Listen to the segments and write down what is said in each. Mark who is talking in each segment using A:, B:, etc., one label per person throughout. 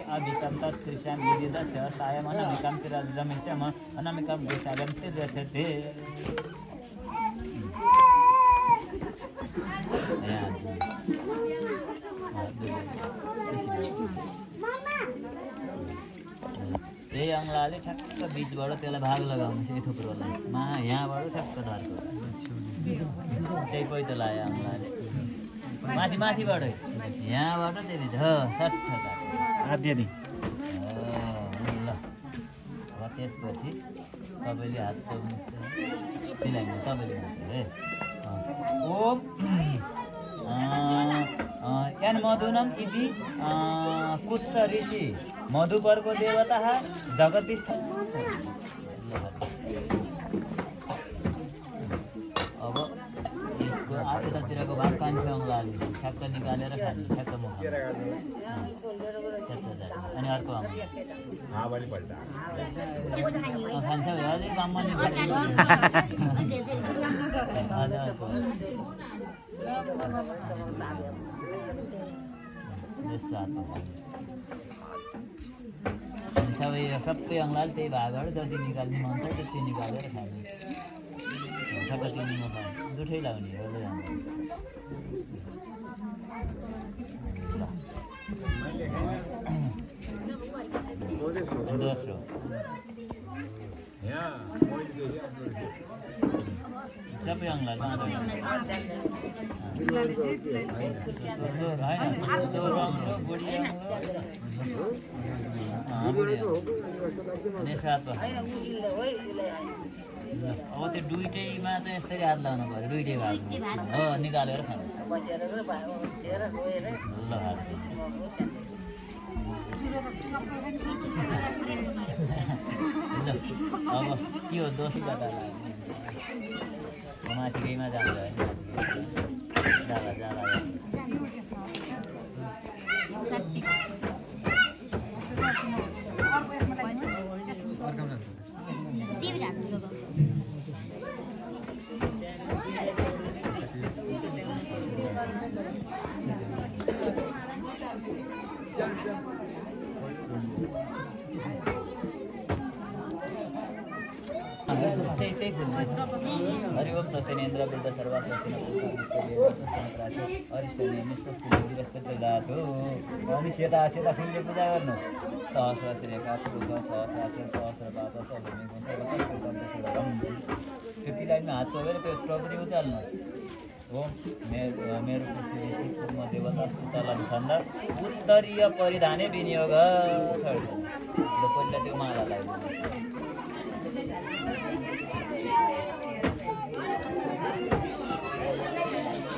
A: अभिकं तत्कृशां विदित च सायम् अनामिकां रमेशम् अनामिकां विचारं तिरछते त्यही अङ्लाले ठ्याक्क बिचबाट त्यसलाई भाग लगाउनु चाहिँ थुप्रोलाई यहाँबाट ठ्याक्क धर्को त्यही पैसा लगायो अङ्लाले माथिबाट यहाँबाट त्यो बिच सट्ठ आधी ल अब त्यसपछि तपाईँले हात मिलाइनु तपाईँले मात्रै ओम यान मधुनम इति कुत्स ऋषि मधुपर्को देवता जगदीश अब यसको यतातिरको भाग कान्छो अङ्लाले ठ्याक्क निकालेर खाने ठ्याक्क मुख अनि अर्को खान्छ अलिक गाममा सबै अङ्लाले त्यही भागबाट जति निकाल्ने मन छ त्यति निकालेर खाने ठ्याक्क तिनीमा खाने दुठै लाउने दोस्रो सबै अङ्लाले अब त्यो दुइटैमा चाहिँ यसरी हात लाउनु पऱ्यो दुइटै भाग हो निकालेर खानु ल अब के हो दोस्रो कता माथि केहीमा जान्छ जाला हरि ओम सत्यनेन्द्र बुद्ध सर्वास्वस्ति अरिष्ट निस्वस्तिदातो निश्चयता चेता फुलले पूजा गर्नुहोस् सहस्र रेखा पुरुष सहस्र पाप त्यो लाइनमा हात चोबेर त्यो स्ट्रबेरी उचाल्नुहोस् ओम मेरो पुष्टि ऋषि पूर्व देवता सुतलन छन्द उत्तरीय परिधाने विनियोग पहिला त्यो माला लगाइदिनुहोस्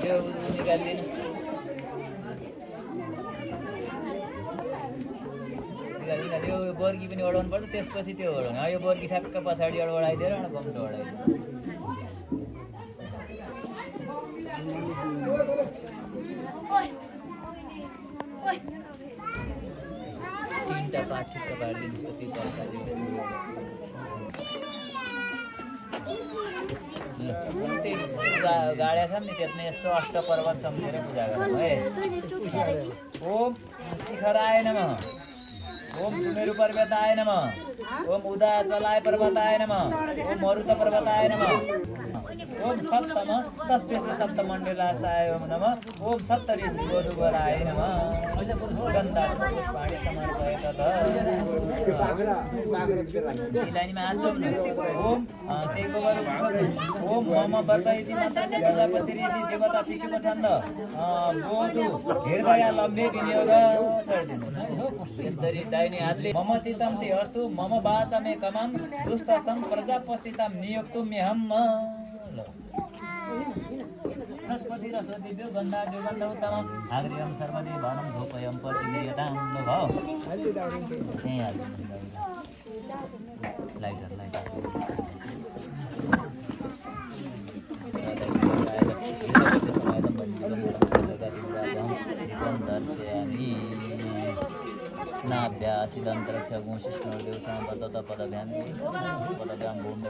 A: त्यो निकालिदिनुहोस् यो बर्गी पनि ओढाउनु पर्छ त्यसपछि त्यो ओढाउने यो बर्गी ठ्याक्क पछाडि ओढाइदिएर गम्टो ओढाइदिनु तीनटा पात छिट्टो पारिदिनुहोस् कति तरकारी गाड्या छ नि त्यसमा यसो अष्टपर्वत सम्झेर पूजा गर्नु है ओम शिखराय नमः ओम सुमेरु पर्वताय नमः ओम उदाचलाय पर्वताय नमः ओम मरुत पर्वताय नमः ओम सप्तम तस्य सप्तमण्डलासाय नमः ओम सप्तऋषि गोरुवराय नमः गन्धापुष्पाणि समर्पयत लाइनमा हात जोड्नुहोस् ओम तेको ओम मम व्रत इति प्रजापति ऋषि देवता पितृको छन्द बोधु हृदय लम्बे विनियोग यसरी दाहिने हातले मम चित्तं ते अस्तु मम वाचमे कमं दुस्ततं प्रजापस्थितं नियोक्तुम्यहम् बृहस्पति रसोदिव्यो गन्धाढ्यो गन्ध उत्तमं आग्र्यं सर्वदे वनं धूपयं प्रतिनियतां भाव त्यही हाल्नु लाइटर नाभ्यासिदन्तरक्ष गुंशिष्णुर्देवसां पदत पदभ्यां भूमि